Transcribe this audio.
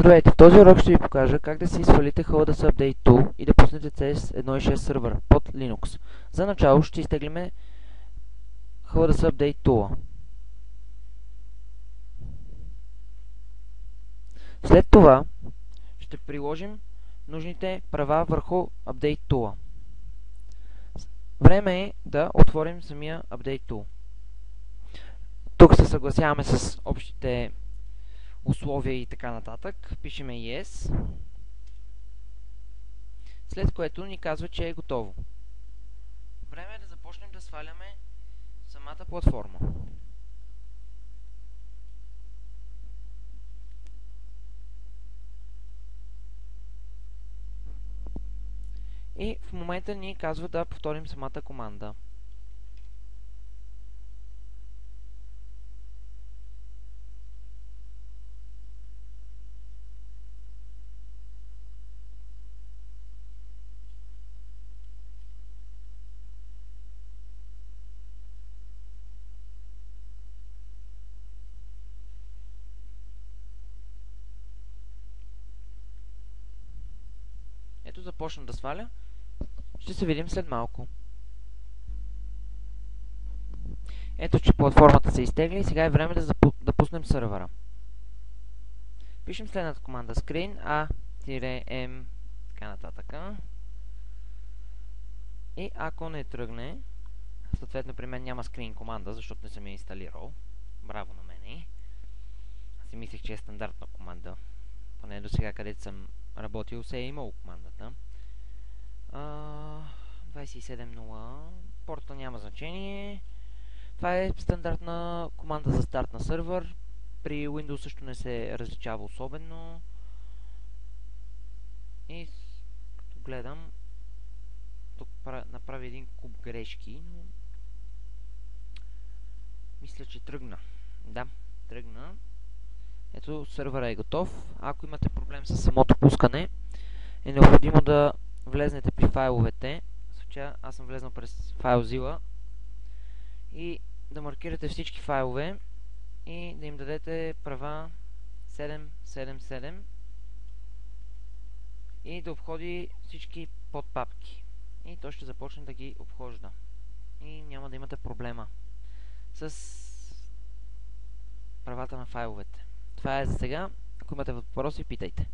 Здравейте, в този урок ще ви покажа как да си свалите HLDS Update Tool и да пуснете CS 1.6 сервер под Linux. За начало ще изтеглиме HLDS Update Tool. След това ще приложим нужните права върху Update Tool. Време е да отворим самия Update Tool. Тук се съгласяваме с общите условия и така нататък. Пишеме Yes. След което ни казва, че е готово. Време е да започнем да сваляме самата платформа. И в момента ни казва да повторим самата команда. Ето започна да сваля. Ще се видим след малко. Ето, че платформата се изтегли и сега е време да пуснем сървъра. Пишем следната команда screen a-m така нататък. И ако не тръгне, съответно при мен няма screen команда, защото не съм я инсталирал. Браво на мене. Аз си мислех, че е стандартна команда. Поне до сега, където съм работил, се е имал командата. 27.0. Порта няма значение. Това е стандартна команда за старт на сървър. При Windows също не се различава особено. И като гледам, тук направи един куп грешки, но мисля, че тръгна. Да, тръгна. Ето, сървъра е готов. Ако имате проблем с самото пускане, е необходимо да влезнете при файловете. В случая аз съм влезнал през FileZilla и да маркирате всички файлове и да им дадете права 777 и да обходи всички подпапки. И то ще започне да ги обхожда. И няма да имате проблема с правата на файловете. Това е за сега. Ако имате въпроси, питайте.